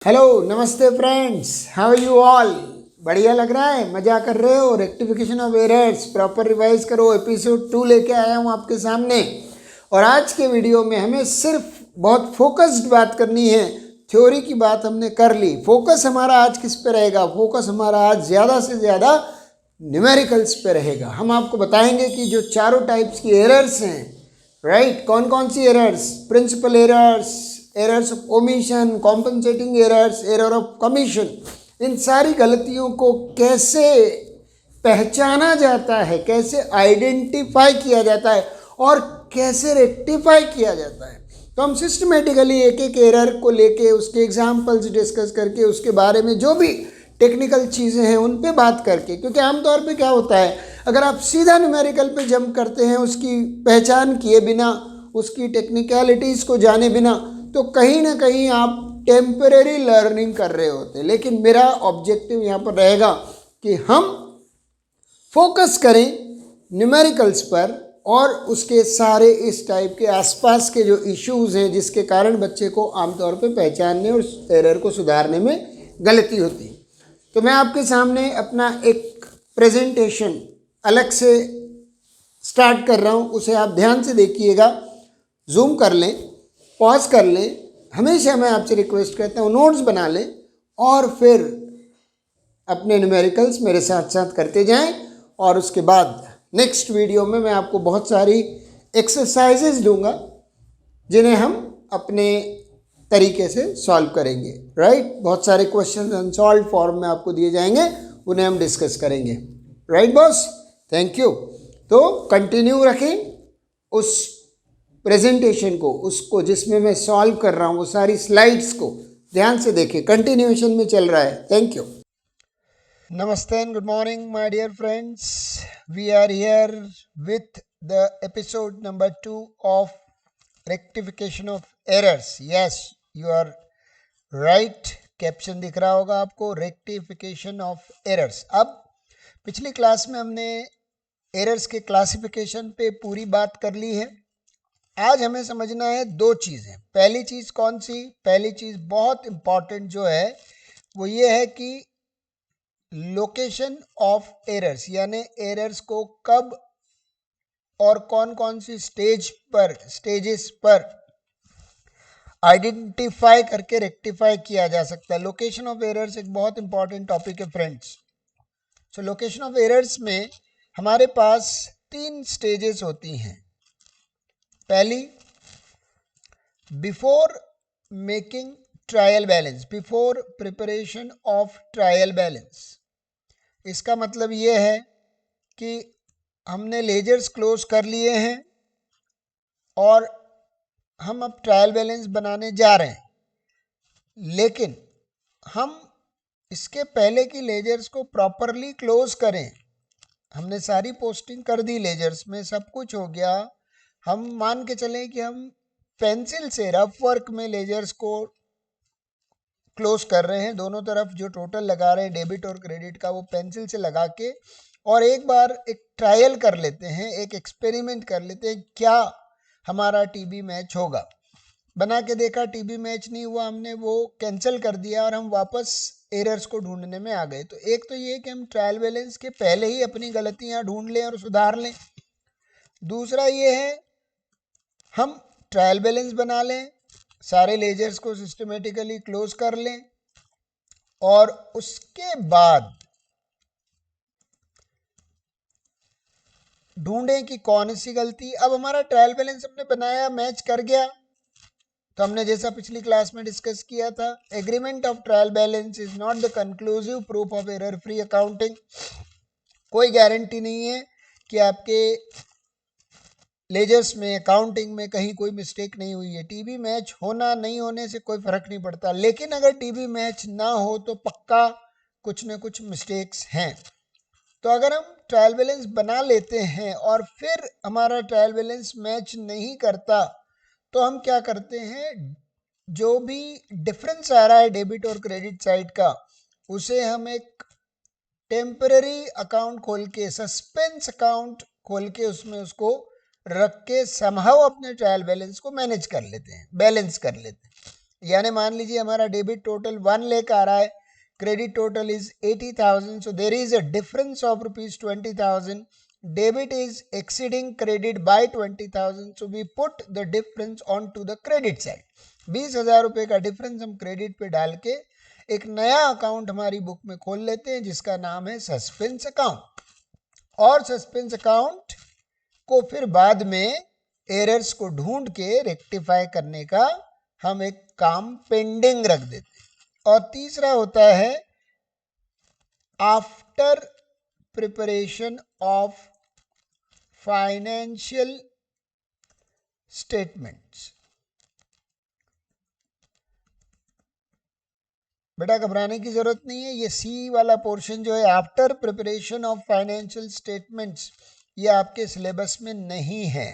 Hello नमस्ते friends, how are you all. बढ़िया लग रहा है, मजा कर रहे हो। Rectification of errors proper revise करो। एपिसोड 2 लेके आया हूँ आपके सामने। और आज के वीडियो में हमें सिर्फ बहुत फोकस्ड बात करनी है। थ्योरी की बात हमने कर ली, फोकस हमारा आज किस पे रहेगा? फोकस हमारा आज ज़्यादा से ज़्यादा न्यूमेरिकल्स पे रहेगा। हम आपको बताएंगे कि जो चारों टाइप्स की एरर्स हैं, राइट, कौन कौन सी errors, principal errors, errors of omission, compensating errors, error of commission, इन सारी गलतियों को कैसे पहचाना जाता है, कैसे आइडेंटिफाई किया जाता है और कैसे रेक्टिफाई किया जाता है। तो हम सिस्टमेटिकली एक एक एरर को लेके उसके एग्जाम्पल्स डिस्कस करके उसके बारे में जो भी टेक्निकल चीज़ें हैं उन पे बात करके, क्योंकि आमतौर पे क्या होता है, अगर आप सीधा न्यूमेरिकल पे जंप करते हैं उसकी पहचान किए बिना, उसकी टेक्निकलिटीज़ को जाने बिना, तो कहीं ना कहीं आप टेम्परेरी लर्निंग कर रहे होते हैं। लेकिन मेरा ऑब्जेक्टिव यहाँ पर रहेगा कि हम फोकस करें न्यूमेरिकल्स पर और उसके सारे इस टाइप के आसपास के जो इश्यूज हैं जिसके कारण बच्चे को आमतौर पे पहचानने और एरर को सुधारने में गलती होती है। तो मैं आपके सामने अपना एक प्रेजेंटेशन अलग से स्टार्ट कर रहा हूँ, उसे आप ध्यान से देखिएगा। जूम कर लें, पॉज कर लें। हमेशा मैं आपसे रिक्वेस्ट करता हूँ नोट्स बना लें और फिर अपने न्यूमेरिकल्स मेरे साथ साथ करते जाएं। और उसके बाद नेक्स्ट वीडियो में मैं आपको बहुत सारी एक्सरसाइजेज दूंगा जिन्हें हम अपने तरीके से सॉल्व करेंगे, राइट। बहुत सारे क्वेश्चन अनसॉल्व फॉर्म में आपको दिए जाएंगे, उन्हें हम डिस्कस करेंगे, राइट बॉस। Thank you. तो कंटिन्यू रखें उस प्रेजेंटेशन को, उसको जिसमें मैं सॉल्व कर रहा हूँ, वो सारी स्लाइड्स को ध्यान से देखें, कंटिन्यूएशन में चल रहा है। Thank you. Namaste and good morning, my dear friends. We are here with the episode number 2 of rectification of errors. Yes, you are right. Caption दिख रहा होगा आपको, रेक्टिफिकेशन ऑफ एरर्स। अब पिछली क्लास में हमने एरर्स के क्लासिफिकेशन पे पूरी बात कर ली है। आज हमें समझना है दो चीज़ें। पहली चीज़ कौन सी? पहली चीज़ बहुत इंपॉर्टेंट जो है वो ये है कि लोकेशन ऑफ एरर्स, यानी एरर्स को कब और कौन कौन सी स्टेजेस पर आइडेंटिफाई करके रेक्टिफाई किया जा सकता है। लोकेशन ऑफ एरर्स एक बहुत इंपॉर्टेंट टॉपिक है friends. So location of errors में हमारे पास 3 स्टेजेस होती हैं। पहली, before making trial balance, before preparation of trial balance. इसका मतलब ये है कि हमने लेजर्स क्लोज कर लिए हैं और हम अब ट्रायल बैलेंस बनाने जा रहे हैं, लेकिन हम इसके पहले कि लेजर्स को प्रॉपरली क्लोज करें, हमने सारी पोस्टिंग कर दी लेजर्स में, सब कुछ हो गया। हम मान के चलें कि हम पेंसिल से रफ वर्क में लेजर्स को क्लोज कर रहे हैं, दोनों तरफ जो टोटल लगा रहे हैं डेबिट और क्रेडिट का, वो पेंसिल से लगा के, और एक बार एक ट्रायल कर लेते हैं, एक एक्सपेरिमेंट कर लेते हैं, क्या हमारा टीबी मैच होगा। बना के देखा, टीबी मैच नहीं हुआ, हमने वो कैंसिल कर दिया और हम वापस एरर्स को ढूंढने में आ गए। तो एक तो ये कि हम ट्रायल बैलेंस के पहले ही अपनी गलतियां ढूंढ लें और सुधार लें। दूसरा ये है, हम ट्रायल बैलेंस बना लें, सारे लेजर्स को सिस्टमेटिकली क्लोज कर लें और उसके बाद ढूंढें कि कौन सी गलती। अब हमारा ट्रायल बैलेंस हमने बनाया, मैच कर गया, तो हमने जैसा पिछली क्लास में डिस्कस किया था, agreement of trial balance is not the conclusive proof of error free accounting. कोई गारंटी नहीं है कि आपके लेजर्स में, अकाउंटिंग में कहीं कोई मिस्टेक नहीं हुई है। टीबी मैच होना नहीं होने से कोई फर्क नहीं पड़ता, लेकिन अगर टीबी मैच ना हो तो पक्का कुछ न कुछ मिस्टेक्स हैं। तो अगर हम ट्रायल बैलेंस बना लेते हैं और फिर हमारा ट्रायल बैलेंस मैच नहीं करता, तो हम क्या करते हैं, जो भी डिफरेंस आ रहा है डेबिट और क्रेडिट साइड का, उसे हम एक टेम्पररी अकाउंट खोल के, सस्पेंस अकाउंट खोल के, उसमें उसको रख के समहाउ अपने ट्रायल बैलेंस को मैनेज कर लेते हैं, बैलेंस कर लेते हैं। यानी मान लीजिए हमारा डेबिट टोटल 1 लाख आ रहा है, credit total is 80,000, so there is a difference of rupees 20,000. Debit is exceeding credit by 20,000, so we put the difference onto the credit side. 20,000 रुपए का डिफरेंस हम क्रेडिट पे डाल के एक नया अकाउंट हमारी बुक में खोल लेते हैं जिसका नाम है सस्पेंस अकाउंट, और सस्पेंस अकाउंट को फिर बाद में एरर्स को ढूंढ के रेक्टिफाई करने का हम एक काम पेंडिंग रख देते हैं। और तीसरा होता है after preparation of financial statements. बेटा घबराने की जरूरत नहीं है, ये सी वाला पोर्शन जो है after preparation of financial statements, ये आपके सिलेबस में नहीं है,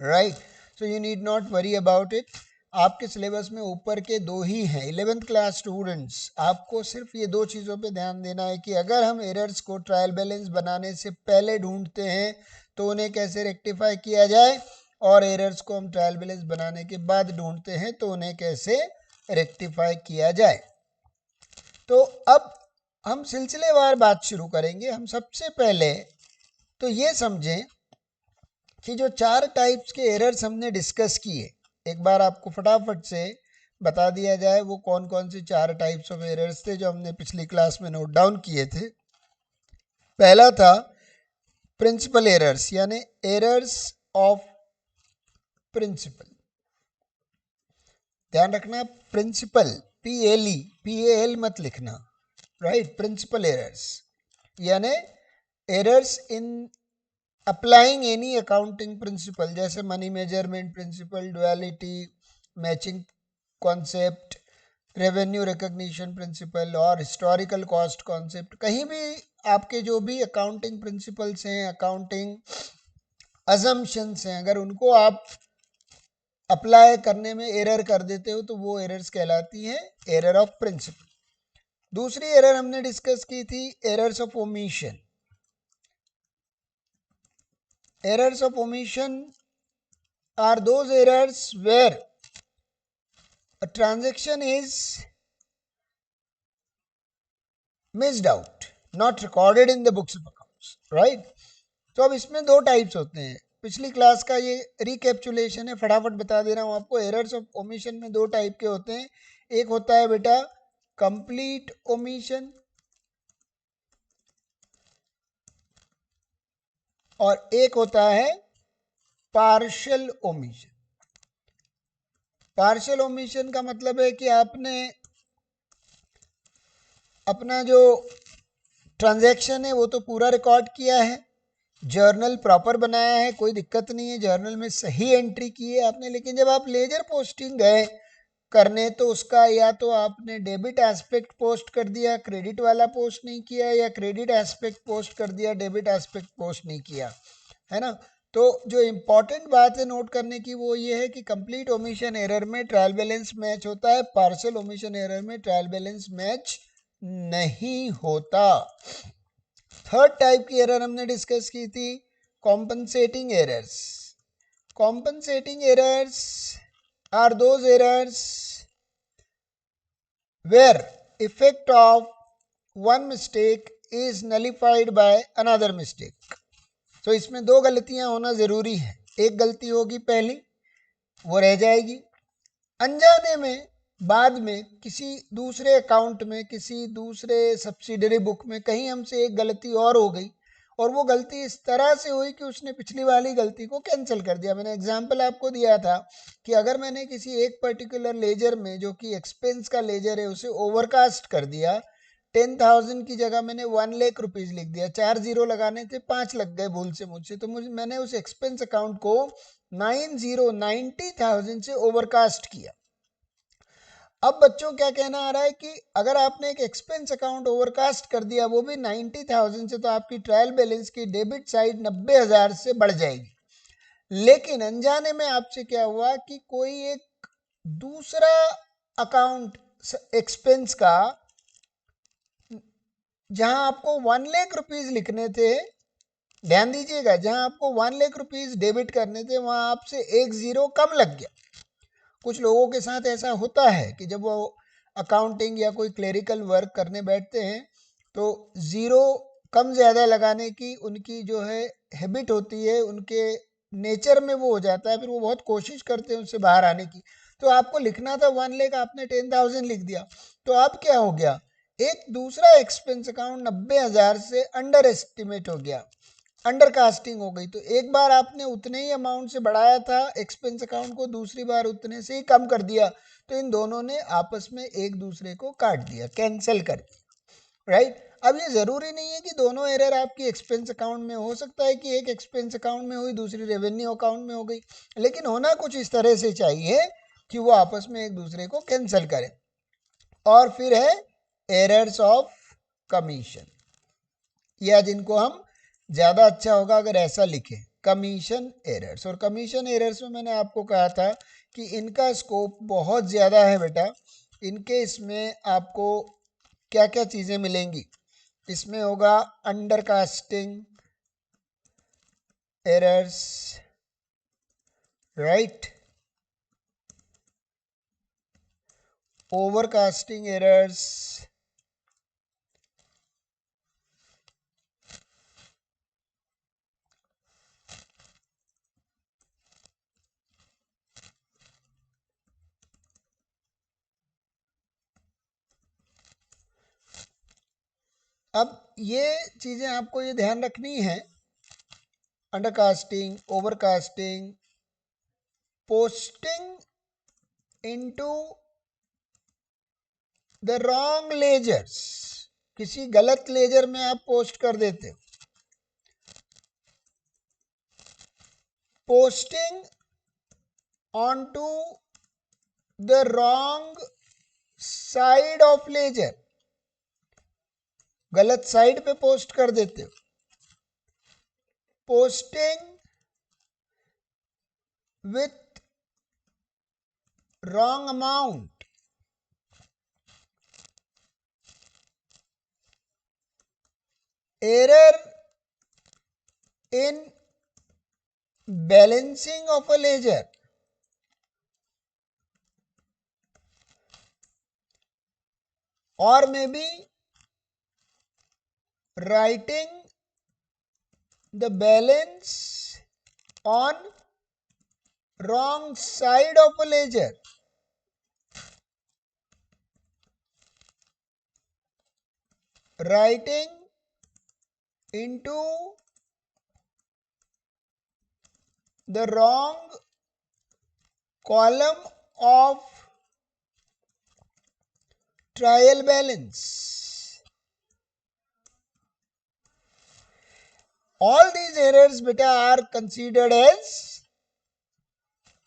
right, so you need not worry about it. आपके सिलेबस में ऊपर के दो ही हैं। 11th क्लास स्टूडेंट्स, आपको सिर्फ ये दो चीज़ों पे ध्यान देना है कि अगर हम एरर्स को ट्रायल बैलेंस बनाने से पहले ढूंढते हैं तो उन्हें कैसे रेक्टिफाई किया जाए, और एरर्स को हम ट्रायल बैलेंस बनाने के बाद ढूंढते हैं तो उन्हें कैसे रेक्टिफाई किया जाए। तो अब हम सिलसिलेवार बात शुरू करेंगे। हम सबसे पहले तो ये समझें कि जो 4 टाइप्स के एरर्स हमने डिस्कस किए, एक बार आपको फटाफट से बता दिया जाए वो कौन कौन से 4 टाइप्स ऑफ एरर्स थे जो हमने पिछली क्लास में नोट डाउन किए थे। पहला था प्रिंसिपल एरर्स, यानी एरर्स ऑफ प्रिंसिपल। ध्यान रखना प्रिंसिपल, PAL मत लिखना, राइट। प्रिंसिपल एरर्स यानी errors in applying any accounting principle, जैसे money measurement principle, duality, matching concept, revenue recognition principle और हिस्टोरिकल कॉस्ट कॉन्सेप्ट। कहीं भी आपके जो भी अकाउंटिंग प्रिंसिपल्स हैं, अकाउंटिंग अजम्पशंस हैं, अगर उनको आप अप्लाई करने में एरर कर देते हो तो वो एरर्स कहलाती हैं एरर ऑफ प्रिंसिपल। दूसरी एरर हमने डिस्कस की थी errors of omission. Errors of omission are those errors where a transaction is missed out, not recorded in the books of accounts, right? तो अब इसमें 2 टाइप्स होते हैं। पिछली क्लास का ये रिकैप्चुलेशन है, फटाफट बता दे रहा हूँ आपको। एरर्स ऑफ ओमिशन में 2 टाइप के होते हैं। एक होता है बेटा कंप्लीट ओमिशन और एक होता है पार्शियल ओमिशन। पार्शियल ओमिशन का मतलब है कि आपने अपना जो ट्रांजैक्शन है वो तो पूरा रिकॉर्ड किया है, जर्नल प्रॉपर बनाया है, कोई दिक्कत नहीं है, जर्नल में सही एंट्री की है आपने, लेकिन जब आप लेजर पोस्टिंग गए करने तो उसका या तो आपने डेबिट एस्पेक्ट पोस्ट कर दिया, क्रेडिट वाला पोस्ट नहीं किया, या क्रेडिट एस्पेक्ट पोस्ट कर दिया, डेबिट एस्पेक्ट पोस्ट नहीं किया, है ना। तो जो इम्पॉर्टेंट बात है नोट करने की वो ये है कि कंप्लीट ओमिशन एरर में ट्रायल बैलेंस मैच होता है, पार्शियल ओमिशन एरर में ट्रायल बैलेंस मैच नहीं होता। थर्ड टाइप की एरर हमने डिस्कस की थी compensating errors. Compensating errors are those errors where effect of one mistake is nullified by another mistake। तो इसमें 2 गलतियां होना जरूरी है। एक गलती होगी पहली, वो रह जाएगी, अनजाने में बाद में किसी दूसरे अकाउंट में, किसी दूसरे सब्सिडरी बुक में कहीं हमसे एक गलती और हो गई, और वो गलती इस तरह से हुई कि उसने पिछली वाली गलती को कैंसिल कर दिया। मैंने एग्जांपल आपको दिया था कि अगर मैंने किसी एक पर्टिकुलर लेजर में जो कि एक्सपेंस का लेजर है उसे ओवरकास्ट कर दिया, 10,000 की जगह मैंने 1 लाख रुपीज लिख दिया, 4 जीरो लगाने थे 5 लग गए भूल से मुझसे, तो मैंने उस एक्सपेंस अकाउंट को 90,000 से ओवरकास्ट किया। अब बच्चों क्या कहना आ रहा है कि अगर आपने एक एक्सपेंस अकाउंट ओवरकास्ट कर दिया वो भी 90,000 से, तो आपकी ट्रायल बैलेंस की डेबिट साइड 90,000 से बढ़ जाएगी। लेकिन अनजाने में आपसे क्या हुआ कि कोई एक दूसरा अकाउंट एक्सपेंस का, जहां आपको 1 लाख रुपीज लिखने थे, ध्यान दीजिएगा, जहां आपको 1 लाख रुपीज डेबिट करने थे वहां आपसे 1 जीरो कम लग गया। कुछ लोगों के साथ ऐसा होता है कि जब वो अकाउंटिंग या कोई क्लेरिकल वर्क करने बैठते हैं तो ज़ीरो कम ज़्यादा लगाने की उनकी जो है हैबिट होती है, उनके नेचर में वो हो जाता है, फिर वो बहुत कोशिश करते हैं उससे बाहर आने की। तो आपको लिखना था 1 लाख, आपने 10,000 लिख दिया, तो अब क्या हो गया, एक दूसरा एक्सपेंस अकाउंट 90,000 से अंडर एस्टिमेट हो गया, अंडर कास्टिंग हो गई। तो एक बार आपने उतने ही अमाउंट से बढ़ाया था एक्सपेंस अकाउंट को, दूसरी बार उतने से ही कम कर दिया, तो इन दोनों ने आपस में एक दूसरे को काट दिया, कैंसिल कर दिया, राइट। अब ये जरूरी नहीं है कि दोनों एरर आपकी एक्सपेंस अकाउंट में, हो सकता है कि एक एक्सपेंस अकाउंट में हुई, दूसरी रेवेन्यू अकाउंट में हो गई, लेकिन होना कुछ इस तरह से चाहिए कि वो आपस में एक दूसरे को कैंसिल करें। और फिर है एरर्स ऑफ कमीशन, या जिनको हम ज़्यादा अच्छा होगा अगर ऐसा लिखें, कमीशन एरर्स। और कमीशन एरर्स में मैंने आपको कहा था कि इनका स्कोप बहुत ज़्यादा है बेटा। इनके इसमें आपको क्या क्या चीज़ें मिलेंगी, इसमें होगा undercasting errors, right, overcasting errors, अब ये चीज़ें आपको ये ध्यान रखनी है, undercasting, overcasting, posting into the wrong ledgers, किसी गलत लेजर में आप पोस्ट कर देते हो, posting on to the wrong side of ledger, गलत साइड पे पोस्ट कर देते हो, posting with wrong amount, error in balancing of a ledger, or maybe writing the balance on wrong side of a ledger, writing into the wrong column of trial balance. All these errors beta are considered as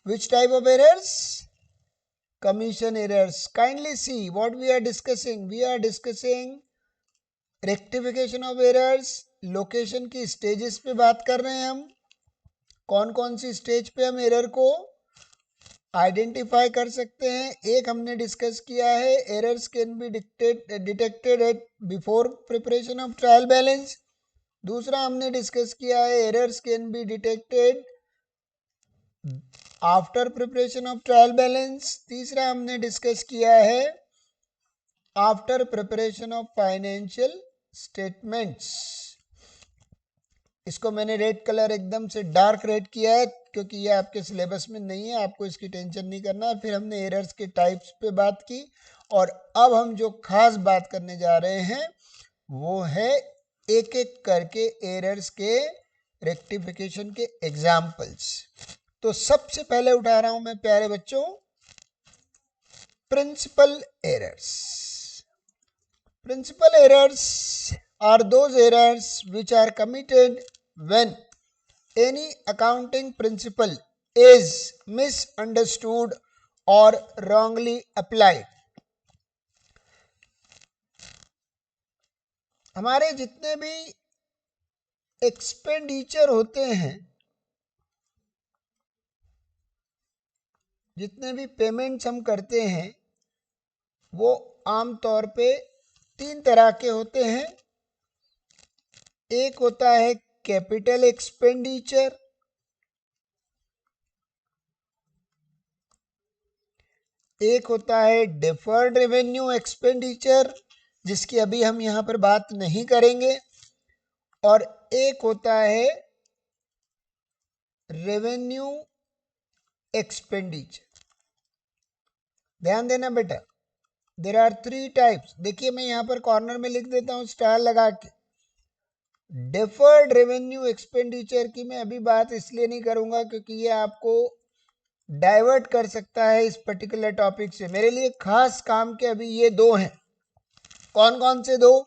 which type of errors? Commission errors. Kindly see what we are discussing. We are discussing rectification of errors. Location की stages पे बात कर रहे हैं हम, कौन कौन सी stage पे हम एरर को आइडेंटिफाई कर सकते हैं। एक हमने डिस्कस किया है errors can be detected at before preparation of trial balance. दूसरा हमने डिस्कस किया है errors can be detected after preparation of trial balance. तीसरा हमने डिस्कस किया है after preparation of financial statements. इसको मैंने रेड कलर एकदम से डार्क रेड किया है क्योंकि ये आपके सिलेबस में नहीं है, आपको इसकी टेंशन नहीं करना है। फिर हमने एरर्स के टाइप्स पे बात की और अब हम जो खास बात करने जा रहे हैं वो है एक एक करके एरर्स के रेक्टिफिकेशन के एग्जाम्पल्स। तो सबसे पहले उठा रहा हूं मैं प्यारे बच्चों principal errors. Principal errors are those errors which are committed when any accounting principle is misunderstood or wrongly applied। हमारे जितने भी एक्सपेंडिचर होते हैं, जितने भी पेमेंट्स हम करते हैं वो आमतौर पे तीन तरह के होते हैं। एक होता है कैपिटल एक्सपेंडिचर, एक होता है डिफर्ड रेवेन्यू एक्सपेंडिचर, जिसकी अभी हम यहाँ पर बात नहीं करेंगे, और एक होता है रेवेन्यू एक्सपेंडिचर। ध्यान देना बेटा, देयर आर 3 टाइप्स। देखिए मैं यहाँ पर कॉर्नर में लिख देता हूँ स्टार लगा के। डिफर्ड रेवेन्यू एक्सपेंडिचर की मैं अभी बात इसलिए नहीं करूंगा क्योंकि ये आपको डाइवर्ट कर सकता है इस पर्टिकुलर टॉपिक से। मेरे लिए खास काम के अभी ये दो हैं। कौन कौन से दो?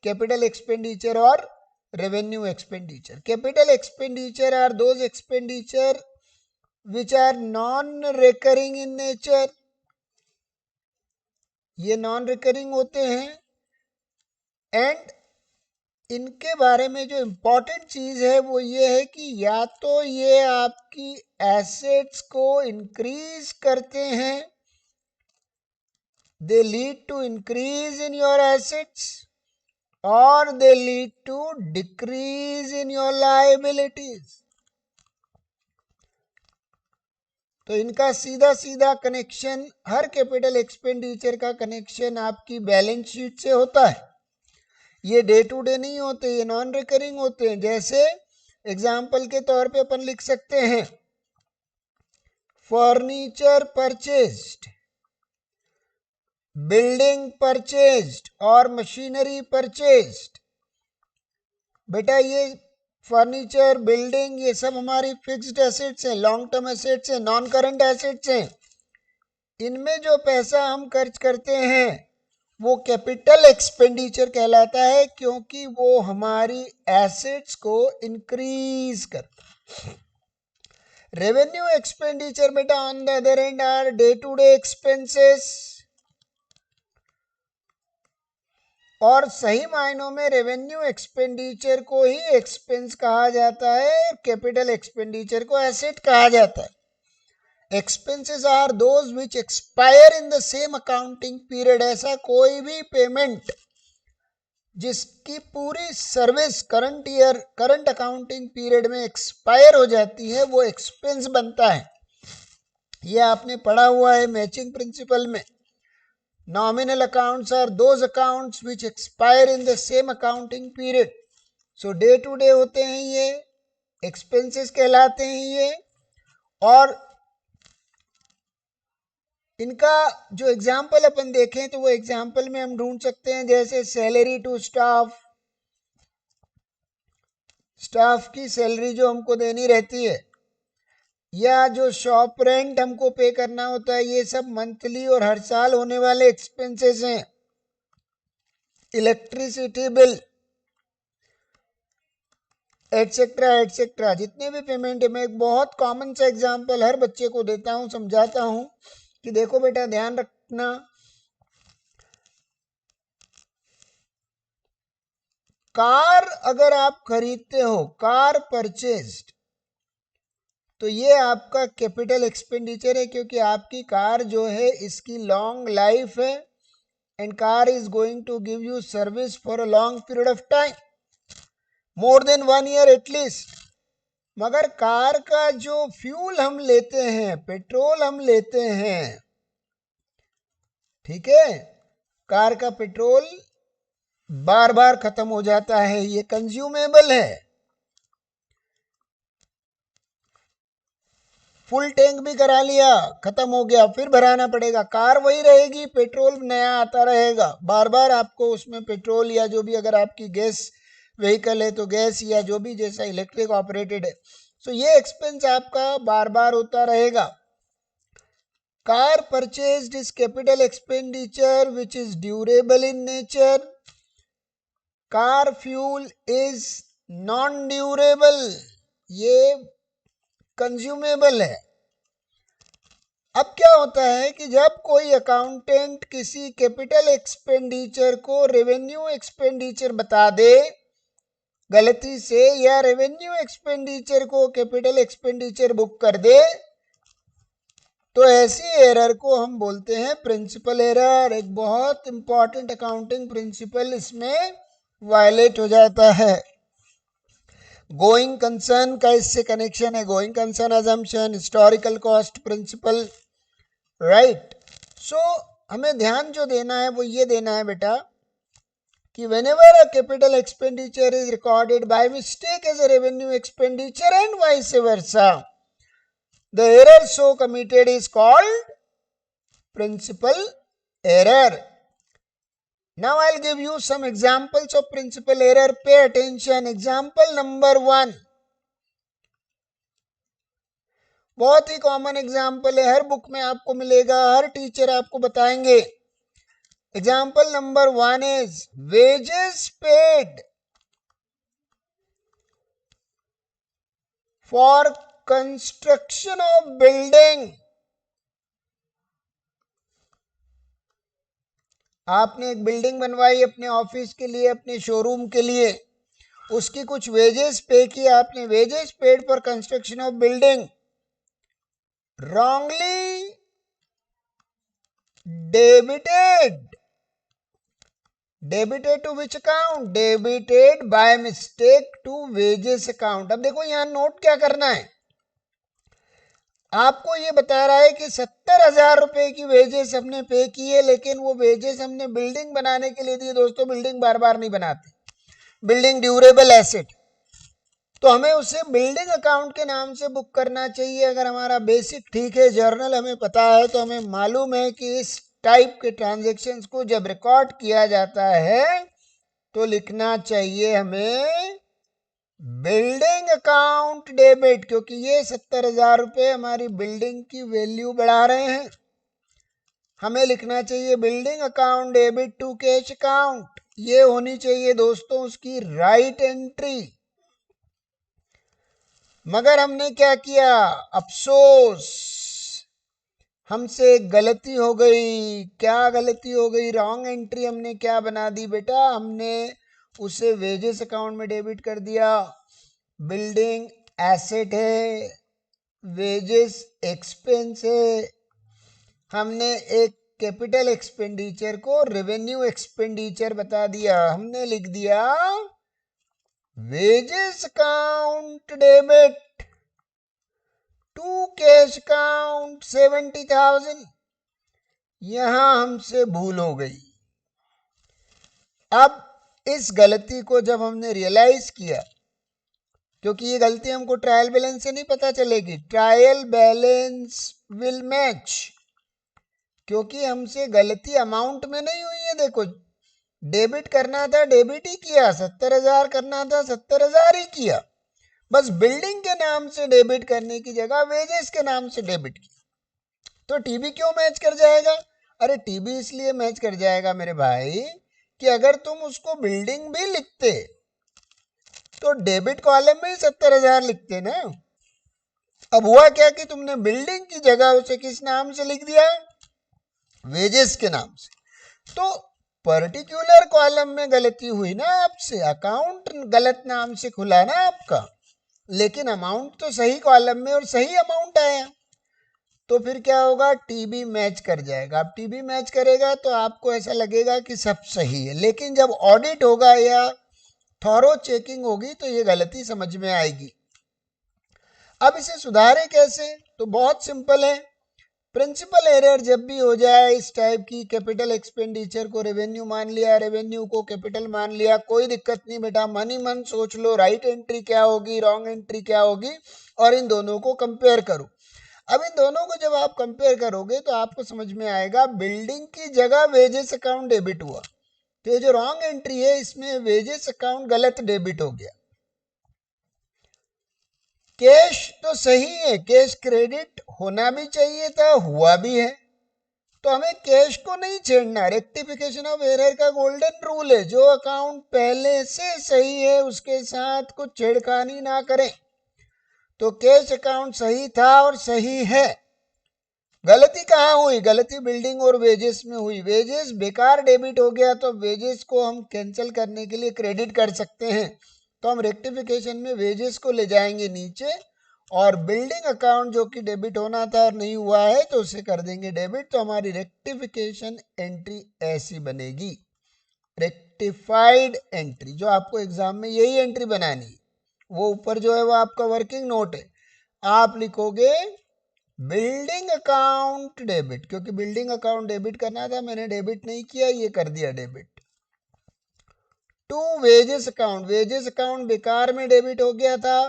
कैपिटल एक्सपेंडिचर और revenue expenditure. Capital expenditure are those expenditure which are non recurring in nature. ये नॉन रिकरिंग होते हैं, एंड इनके बारे में जो इम्पोर्टेंट चीज है वो ये है कि या तो ये आपकी एसेट्स को इंक्रीज करते हैं, they lead to increase in your assets, और they lead to decrease in your liabilities. तो इनका सीधा सीधा कनेक्शन, हर कैपिटल एक्सपेंडिचर का कनेक्शन आपकी बैलेंस शीट से होता है। ये डे टू डे नहीं होते, ये नॉन रिकरिंग होते हैं। जैसे एग्जाम्पल के तौर पे अपन लिख सकते हैं फर्नीचर परचेज्ड, बिल्डिंग परचेज्ड और मशीनरी परचेज्ड। बेटा ये फर्नीचर, बिल्डिंग, ये सब हमारी फिक्स्ड एसेट्स हैं, लॉन्ग टर्म एसेट्स हैं, नॉन करंट एसेट्स हैं। इनमें जो पैसा हम खर्च करते हैं वो कैपिटल एक्सपेंडिचर कहलाता है, क्योंकि वो हमारी एसेट्स को इंक्रीज करता है। रेवेन्यू एक्सपेंडिचर बेटा on the other hand are day to day expenses, और सही मायनों में रेवेन्यू एक्सपेंडिचर को ही एक्सपेंस कहा जाता है, कैपिटल एक्सपेंडिचर को एसेट कहा जाता है। Expenses are those which expire in the same accounting period. ऐसा कोई भी पेमेंट जिसकी पूरी service current year, current accounting period में एक्सपायर हो जाती है, वो एक्सपेंस बनता है। ये आपने पढ़ा हुआ है मैचिंग प्रिंसिपल में। Nominal accounts are those accounts which expire in the same accounting period. So day to day होते हैं ये, एक्सपेंसेस कहलाते हैं ये। और इनका जो एग्जाम्पल अपन देखें तो वो एग्जाम्पल में हम ढूंढ सकते हैं, जैसे सैलरी टू स्टाफ, स्टाफ की सैलरी जो हमको देनी रहती है, या जो शॉप रेंट हमको पे करना होता है, ये सब मंथली और हर साल होने वाले एक्सपेंसेस हैं। इलेक्ट्रिसिटी बिल एटसेट्रा एटसेट्रा, जितने भी पेमेंट है। मैं एक बहुत कॉमन सा एग्जाम्पल हर बच्चे को देता हूँ, समझाता हूँ कि देखो बेटा ध्यान रखना, कार अगर आप खरीदते हो, कार परचेज्ड, तो ये आपका कैपिटल एक्सपेंडिचर है, क्योंकि आपकी कार जो है इसकी लॉन्ग लाइफ है, and car is going to give you service for a long period of time, more than 1 year at least. मगर कार का जो फ्यूल हम लेते हैं, पेट्रोल हम लेते हैं, ठीक है, कार का पेट्रोल बार बार खत्म हो जाता है, ये कंज्यूमेबल है। फुल टैंक भी करा लिया, खत्म हो गया, फिर भराना पड़ेगा। कार वही रहेगी, पेट्रोल नया आता रहेगा, बार बार आपको उसमें पेट्रोल, या जो भी अगर आपकी गैस व्हीकल है तो गैस, या जो भी जैसा इलेक्ट्रिक ऑपरेटेड है, तो ये एक्सपेंस आपका बार बार होता रहेगा। Car purchased is capital expenditure which is durable in nature. Car fuel is non durable, ये कंज्यूमेबल है। अब क्या होता है कि जब कोई अकाउंटेंट किसी कैपिटल एक्सपेंडिचर को रेवेन्यू एक्सपेंडिचर बता दे गलती से, या रेवेन्यू एक्सपेंडिचर को कैपिटल एक्सपेंडिचर बुक कर दे, तो ऐसी एरर को हम बोलते हैं प्रिंसिपल एरर। एक बहुत इंपॉर्टेंट अकाउंटिंग प्रिंसिपल इसमें वायलेट हो जाता है। गोइंग कंसर्न का इससे कनेक्शन है, going concern assumption, historical cost principle, right. So हमें ध्यान जो देना है वो ये देना है बेटा कि whenever a capital expenditure is recorded by mistake as a revenue expenditure and vice versa, the error so committed is called principal error. Now I'll give you some examples of principal error. Pay attention. Example number 1. बहुत ही common example है, हर book में आपको मिलेगा, हर teacher आपको बताएंगे. Example number 1 is wages paid for construction of building. आपने एक building बनवाई अपने ऑफिस के लिए, अपने शोरूम के लिए, उसकी कुछ वेजेस पे की आपने. Wages paid for construction of building wrongly debited. Debited to which account? Debited by mistake to wages account. अब देखो यहां नोट क्या करना है, आपको ये बता रहा है कि 70,000 रुपए की वेजेस हमने पे की है, लेकिन वो वेजेस हमने बिल्डिंग बनाने के लिए दी. दोस्तों बिल्डिंग बार बार नहीं बनाते, बिल्डिंग ड्यूरेबल एसेट, तो हमें उसे बिल्डिंग अकाउंट के नाम से बुक करना चाहिए. अगर हमारा बेसिक ठीक है, जर्नल हमें पता है, तो हमें मालूम है कि इस टाइप के ट्रांजैक्शंस को जब रिकॉर्ड किया जाता है तो लिखना चाहिए हमें बिल्डिंग अकाउंट डेबिट, क्योंकि ये 70,000 रुपए हमारी बिल्डिंग की वैल्यू बढ़ा रहे हैं. हमें लिखना चाहिए building account debit to cash account. ये होनी चाहिए दोस्तों उसकी राइट एंट्री. मगर हमने क्या किया, अफसोस, हमसे गलती हो गई. क्या गलती हो गई? रॉन्ग एंट्री हमने क्या बना दी बेटा, हमने उसे वेजेस अकाउंट में डेबिट कर दिया. बिल्डिंग एसेट है, वेजेस एक्सपेंस है. हमने एक कैपिटल एक्सपेंडिचर को रेवेन्यू एक्सपेंडिचर बता दिया. हमने लिख दिया wages account debit to cash account 70,000. यहां हमसे भूल हो गई. अब इस गलती को जब हमने रियलाइज किया, क्योंकि ये गलती हमको ट्रायल बैलेंस से नहीं पता चलेगी, ट्रायल बैलेंस विल मैच, क्योंकि हमसे गलती अमाउंट में नहीं हुई है. देखो डेबिट करना था डेबिट ही किया, 70,000 करना था 70,000 ही किया, बस बिल्डिंग के नाम से डेबिट करने की जगह वेजेस के नाम से डेबिट किया. तो टीबी क्यों मैच कर जाएगा? अरे टीबी इसलिए मैच कर जाएगा मेरे भाई कि अगर तुम उसको बिल्डिंग भी लिखते तो डेबिट कॉलम में ही 70,000 लिखते ना. अब हुआ क्या कि तुमने बिल्डिंग की जगह उसे किस नाम से लिख दिया, वेजेस के नाम से. तो पर्टिकुलर कॉलम में गलती हुई ना आपसे, अकाउंट गलत नाम से खुला ना आपका, लेकिन अमाउंट तो सही कॉलम में और सही अमाउंट आया. तो फिर क्या होगा, टीबी मैच कर जाएगा. अब टीबी मैच करेगा तो आपको ऐसा लगेगा कि सब सही है, लेकिन जब ऑडिट होगा या थॉरो चेकिंग होगी तो ये गलती समझ में आएगी. अब इसे सुधारे कैसे? तो बहुत सिंपल है. प्रिंसिपल एरर जब भी हो जाए इस टाइप की, कैपिटल एक्सपेंडिचर को रेवेन्यू मान लिया, रेवेन्यू को कैपिटल मान लिया, कोई दिक्कत नहीं बेटा, मन ही मन सोच लो राइट एंट्री क्या होगी, रॉन्ग एंट्री क्या होगी, और इन दोनों को कंपेयर करो. अब इन दोनों को जब आप कंपेयर करोगे तो आपको समझ में आएगा बिल्डिंग की जगह वेजेस अकाउंट डेबिट हुआ, तो ये जो रॉन्ग एंट्री है इसमें वेजेस अकाउंट गलत डेबिट हो गया. कैश तो सही है, कैश क्रेडिट होना भी चाहिए था, हुआ भी है, तो हमें कैश को नहीं छेड़ना. रेक्टिफिकेशन ऑफ एरर का गोल्डन रूल है, जो अकाउंट पहले से सही है उसके साथ कुछ छेड़खानी ना करें. तो कैश अकाउंट सही था और सही है. गलती कहाँ हुई? गलती बिल्डिंग और वेजेस में हुई. वेजेस बेकार डेबिट हो गया, तो वेजेस को हम कैंसिल करने के लिए क्रेडिट कर सकते हैं. तो हम रेक्टिफिकेशन में वेजेस को ले जाएंगे नीचे, और बिल्डिंग अकाउंट जो कि डेबिट होना था और नहीं हुआ है तो उसे कर देंगे डेबिट. तो हमारी रेक्टिफिकेशन एंट्री ऐसी बनेगी, रेक्टिफाइड एंट्री. जो आपको एग्जाम में यही एंट्री बनानी है, वो ऊपर जो है वो आपका वर्किंग नोट है. आप लिखोगे बिल्डिंग अकाउंट डेबिट, क्योंकि बिल्डिंग अकाउंट डेबिट करना था, मैंने डेबिट नहीं किया, ये कर दिया debit. To wages account, wages account बेकार में डेबिट हो गया था,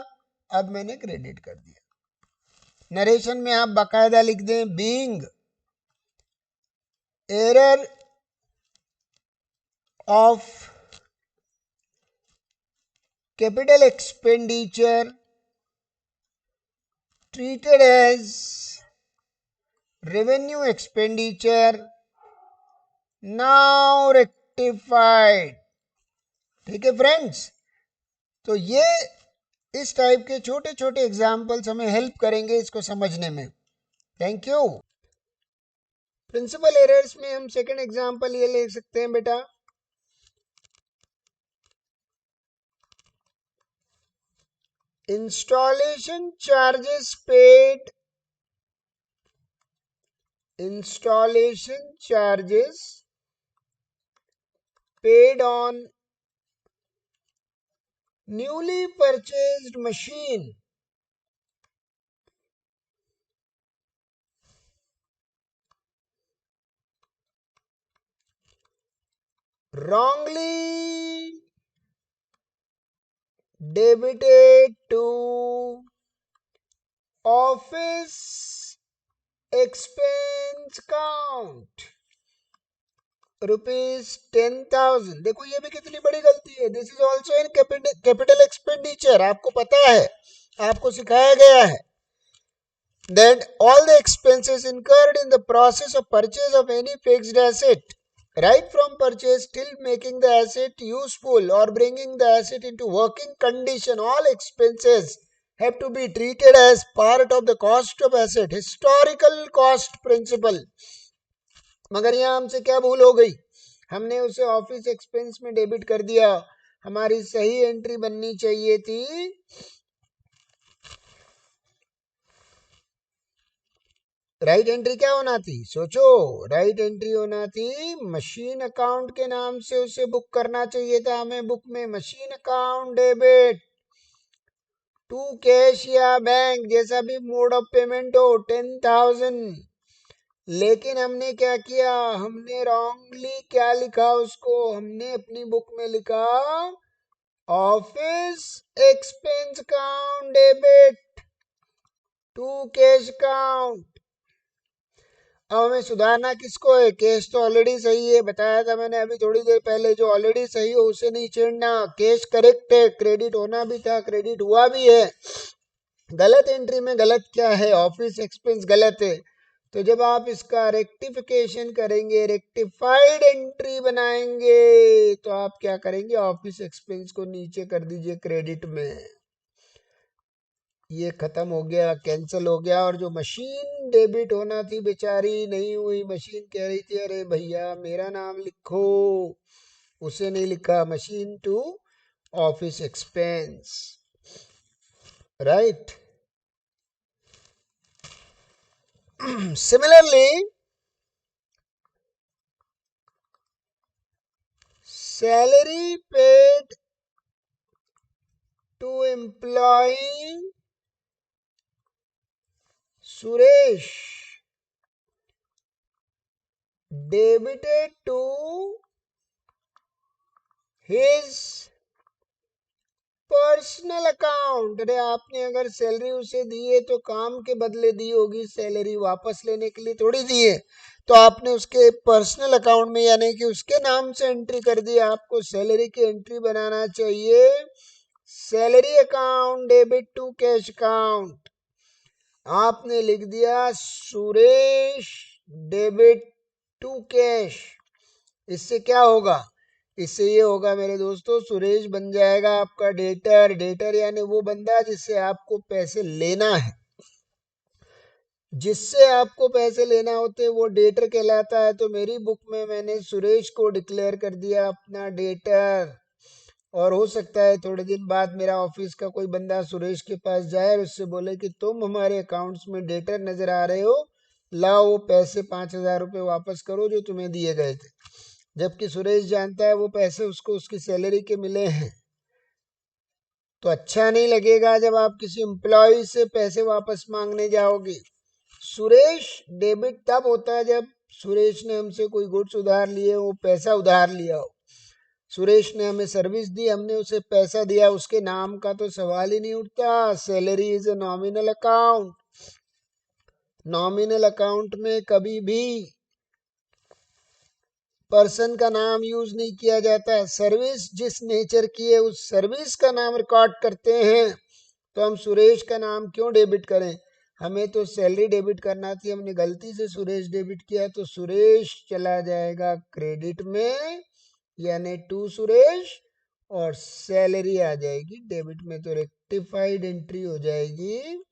अब मैंने क्रेडिट कर दिया। नरेशन में आप बाकायदा लिख दें being error of capital expenditure treated as revenue expenditure now rectified। ठीक है फ्रेंड्स, तो ये इस टाइप के छोटे छोटे एग्जाम्पल्स हमें हेल्प करेंगे इसको समझने में। Thank you. प्रिंसिपल एरर्स में हम सेकंड एग्जाम्पल ये ले सकते हैं बेटा, installation charges paid, installation charges paid on newly purchased machine wrongly debited to office expense count ₹10,000। देखो ये भी कितनी बड़ी गलती है। This is also in capital expenditure, आपको पता है, आपको सिखाया गया है that all the expenses incurred in the process of purchase of any fixed asset, right from purchase till making the asset useful or bringing the asset into working condition, all expenses have to be treated as part of the cost of asset, historical cost principle। मगर यहाँ हमसे क्या भूल हो गई, हमने उसे office expense में डेबिट कर दिया। हमारी सही एंट्री बननी चाहिए थी राइट एंट्री क्या होना थी, सोचो, राइट एंट्री होना थी मशीन अकाउंट के नाम से उसे बुक करना चाहिए था हमें बुक में, machine account debit to cash या बैंक, जैसा भी मोड ऑफ पेमेंट हो, 10,000। लेकिन हमने क्या किया, हमने रॉन्गली क्या लिखा उसको, हमने अपनी बुक में लिखा office expense account debit to cash account. अब हमें सुधारना किसको है, कैश तो ऑलरेडी सही है, बताया था मैंने अभी थोड़ी देर पहले, जो ऑलरेडी सही हो उसे नहीं छेड़ना। कैश करेक्ट है, क्रेडिट होना भी था, क्रेडिट हुआ भी है। गलत एंट्री में गलत क्या है, ऑफिस एक्सपेंस गलत है। तो जब आप इसका रेक्टिफिकेशन करेंगे, रेक्टिफाइड एंट्री बनाएंगे, तो आप क्या करेंगे, ऑफिस एक्सपेंस को नीचे कर दीजिए क्रेडिट में। ये खत्म हो गया, कैंसिल हो गया। और जो मशीन डेबिट होना थी बेचारी नहीं हुई, मशीन कह रही थी अरे भैया मेरा नाम लिखो, उसे नहीं लिखा, machine to office expense, right. Similarly salary paid to employee Suresh debited to his personal account. अरे आपने अगर सैलरी उसे दी है तो काम के बदले दी होगी, सैलरी वापस लेने के लिए थोड़ी दी है, तो आपने उसके पर्सनल अकाउंट में यानी कि उसके नाम से एंट्री कर दी। आपको सैलरी की एंट्री बनाना चाहिए salary account debit to cash account. आपने लिख दिया सुरेश डेबिट टू कैश। इससे क्या होगा, इससे ये होगा मेरे दोस्तों, सुरेश बन जाएगा आपका डेटर। डेटर यानी वो बंदा जिससे आपको पैसे लेना है, जिससे आपको पैसे लेना होते हैं वो डेटर कहलाता है। तो मेरी बुक में मैंने सुरेश को डिक्लेयर कर दिया अपना डेटर, और हो सकता है थोड़े दिन बाद मेरा ऑफिस का कोई बंदा सुरेश के पास जाए और उससे बोले कि तुम हमारे अकाउंट्स में डेटर नजर आ रहे हो, लाओ वो पैसे 5,000 रुपये वापस करो जो तुम्हें दिए गए थे। जबकि सुरेश जानता है वो पैसे उसको उसकी सैलरी के मिले हैं। तो अच्छा नहीं लगेगा जब आप किसी एम्प्लॉय से पैसे वापस मांगने जाओगे। सुरेश डेबिट तब होता है जब सुरेश ने हमसे कोई गुड्स उधार लिए, वो पैसा उधार लिया हो। सुरेश ने हमें सर्विस दी, हमने उसे पैसा दिया, उसके नाम का तो सवाल ही नहीं उठता। Salary is a nominal account. Nominal account में कभी भी पर्सन का नाम यूज नहीं किया जाता। सर्विस जिस नेचर की है उस सर्विस का नाम रिकॉर्ड करते हैं। तो हम सुरेश का नाम क्यों डेबिट करें? हमें तो सैलरी डेबिट करना थी, हमने गलती से सुरेश डेबिट किया, तो सुरेश चला जाएगा क्रेडिट में, यानी टू सुरेश, और सैलरी आ जाएगी डेबिट में। तो रेक्टिफाइड एंट्री हो जाएगी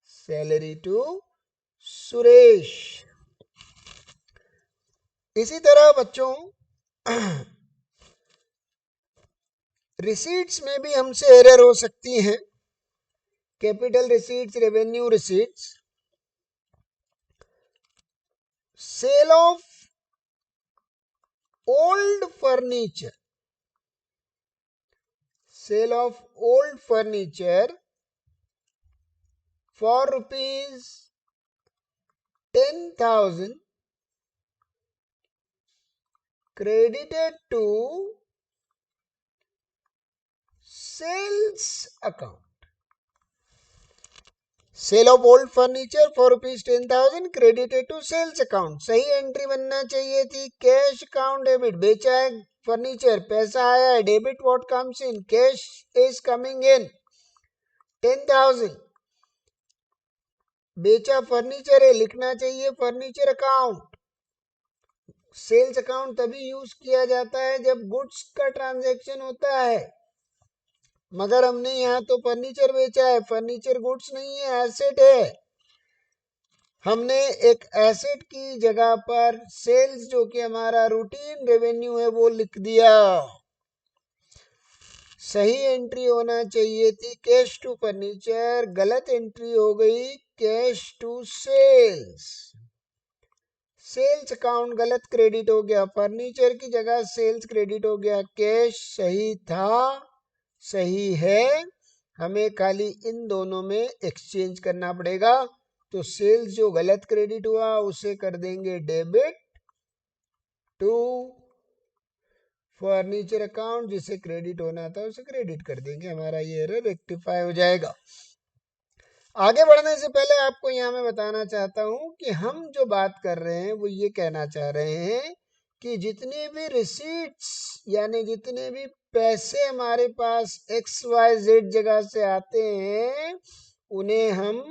सैलरी टू सुरेश। इसी तरह बच्चों रिसीट्स में भी हमसे एरर हो सकती है। Capital receipts, revenue receipts, sale of old furniture, sale of old furniture for ₹10,000 credited to sales account. Sale of old furniture for ₹10,000 credited to sales account. सही एंट्री बनना चाहिए थी कैश अकाउंट डेबिट। बेचा है furniture, पैसा आया है, debit what comes in, cash is coming in 10,000। बेचा फर्नीचर है, लिखना चाहिए फर्नीचर अकाउंट। सेल्स अकाउंट तभी यूज किया जाता है जब गुड्स का ट्रांजैक्शन होता है, मगर हमने यहाँ तो फर्नीचर बेचा है, फर्नीचर गुड्स नहीं है, एसेट है। हमने एक एसेट की जगह पर सेल्स, जो कि हमारा रूटीन रेवेन्यू है, वो लिख दिया। सही एंट्री होना चाहिए थी कैश टू फर्नीचर, गलत एंट्री हो गई cash to sales. Sales account गलत क्रेडिट हो गया, फर्नीचर की जगह सेल्स क्रेडिट हो गया। कैश सही था, सही है, हमें खाली इन दोनों में एक्सचेंज करना पड़ेगा। तो सेल्स जो गलत क्रेडिट हुआ उसे कर देंगे डेबिट टू फर्नीचर अकाउंट, जिसे क्रेडिट होना था उसे क्रेडिट कर देंगे, हमारा ये एरर रेक्टिफाई हो जाएगा। आगे बढ़ने से पहले आपको यहाँ मैं बताना चाहता हूँ कि हम जो बात कर रहे हैं वो ये कहना चाह रहे हैं कि जितने भी रिसीट्स, यानी जितने भी पैसे हमारे पास XYZ जगह से आते हैं, उन्हें हम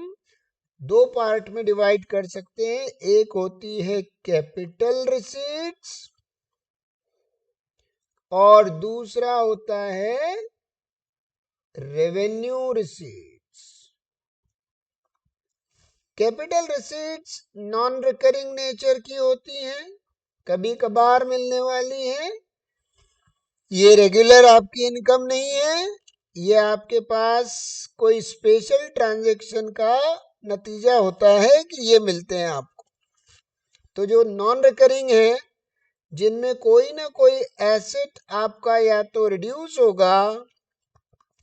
दो पार्ट में डिवाइड कर सकते हैं। एक होती है कैपिटल रिसीट्स और दूसरा होता है revenue receipts. Capital receipts non recurring nature की होती हैं, कभी कभार मिलने वाली है। ये रेगुलर आपकी इनकम नहीं है, ये आपके पास कोई स्पेशल ट्रांजैक्शन का नतीजा होता है कि ये मिलते हैं आपको। तो जो नॉन रिकरिंग है, जिनमें कोई ना कोई एसेट आपका या तो रिड्यूस होगा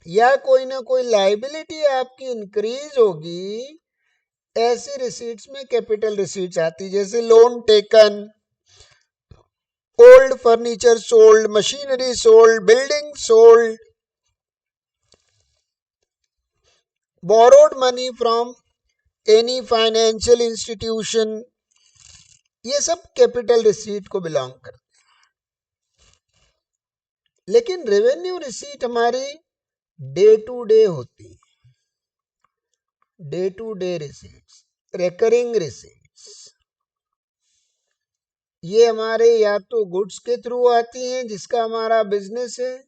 या कोई ना कोई लायबिलिटी आपकी इंक्रीज होगी, ऐसे रिसीट्स में कैपिटल रिसीट्स आती, जैसे loan taken, old furniture sold, machinery sold, building sold, borrowed money from any financial institution, ये सब कैपिटल रिसीट को बिलोंग करते हैं। लेकिन रेवेन्यू रिसीट हमारी डे टू डे होती है, day to day receipts, recurring receipts. ये हमारे या तो गुड्स के थ्रू आती हैं, जिसका हमारा बिजनेस है,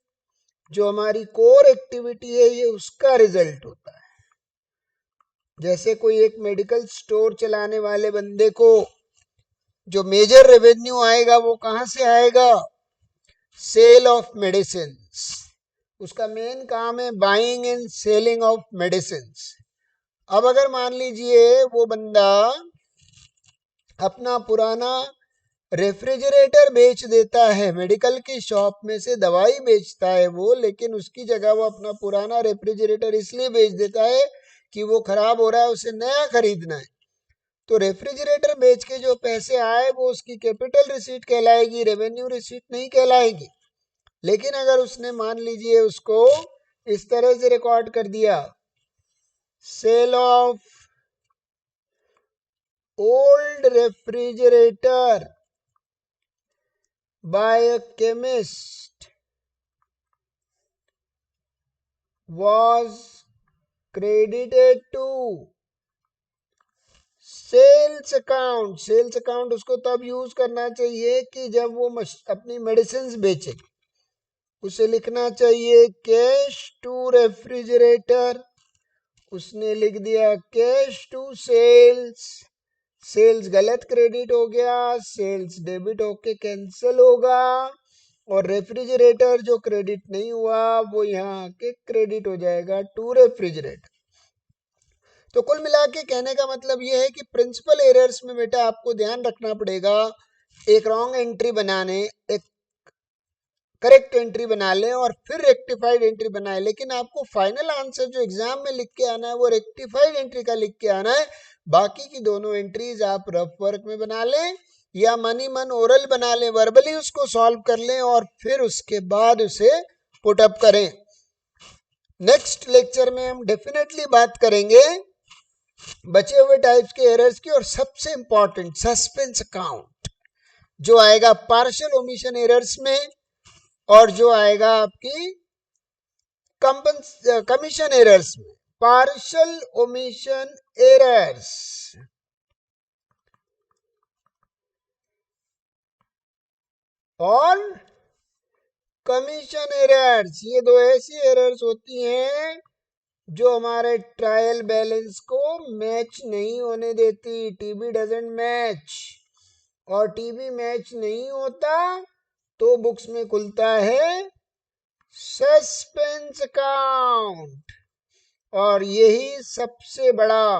जो हमारी कोर एक्टिविटी है, ये उसका रिजल्ट होता है। जैसे कोई एक मेडिकल स्टोर चलाने वाले बंदे को जो मेजर रेवेन्यू आएगा वो कहाँ से आएगा? Sale of medicine. उसका मेन काम है buying and selling of medicine. अब अगर मान लीजिए वो बंदा अपना पुराना रेफ्रिजरेटर बेच देता है, मेडिकल की शॉप में से दवाई बेचता है वो, लेकिन उसकी जगह वो अपना पुराना रेफ्रिजरेटर इसलिए बेच देता है कि वो खराब हो रहा है, उसे नया खरीदना है। तो रेफ्रिजरेटर बेच के जो पैसे आए वो उसकी कैपिटल रिसीट कहलाएगी, रेवेन्यू रिसीट नहीं कहलाएगी। लेकिन अगर उसने मान लीजिए उसको इस तरह से रिकॉर्ड कर दिया, sale of old refrigerator by a chemist was credited to sales account. Sales account उसको तब यूज करना चाहिए कि जब वो अपनी मेडिसिन बेचे, उसे लिखना चाहिए कैश टू रेफ्रिजरेटर। उसने लिख दिया कैश टू सेल्स, सेल्स गलत क्रेडिट हो गया, सेल्स डेबिट होके कैंसिल होगा, और रेफ्रिजरेटर जो क्रेडिट नहीं हुआ वो यहाँ के क्रेडिट हो जाएगा टू रेफ्रिजरेटर। तो कुल मिला के कहने का मतलब ये है कि प्रिंसिपल एरर्स में बेटा आपको ध्यान रखना पड़ेगा, एक रॉन्ग एंट्री बनाने, एक करेक्ट एंट्री बना लें और फिर रेक्टिफाइड एंट्री बनाए, लेकिन आपको फाइनल आंसर जो एग्जाम में लिख के आना है वो रेक्टिफाइड एंट्री का लिख के आना है। बाकी की दोनों एंट्रीज आप रफ वर्क में बना लें या मनी मन ओरल बना लें, वर्बली उसको सॉल्व कर लें और फिर उसके बाद उसे पुट अप करें। नेक्स्ट लेक्चर में हम डेफिनेटली बात करेंगे बचे हुए टाइप्स के एरर्स की, और सबसे इंपॉर्टेंट सस्पेंस अकाउंट जो आएगा पार्शियल ओमिशन एरर्स में, और जो आएगा आपकी कमीशन एरर्स में। पार्शियल ओमिशन एरर्स और कमीशन एरर्स, ये दो ऐसी एरर्स होती हैं जो हमारे ट्रायल बैलेंस को मैच नहीं होने देती। टीबी डजंट मैच, और टीबी मैच नहीं होता तो बुक्स में खुलता है सस्पेंस अकाउंट, और यही सबसे बड़ा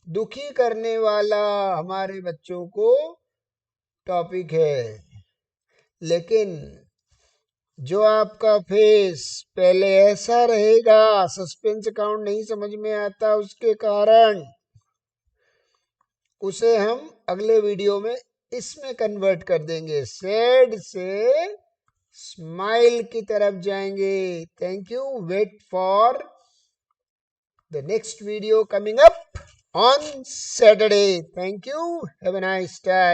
दुखी करने वाला हमारे बच्चों को टॉपिक है। लेकिन जो आपका फेस पहले ऐसा रहेगा, सस्पेंस अकाउंट नहीं समझ में आता उसके कारण, उसे हम अगले वीडियो में इसमें कन्वर्ट कर देंगे, सैड से स्माइल की तरफ जाएंगे। Thank you, wait for the next video coming up on Saturday. Thank you. Have a nice time.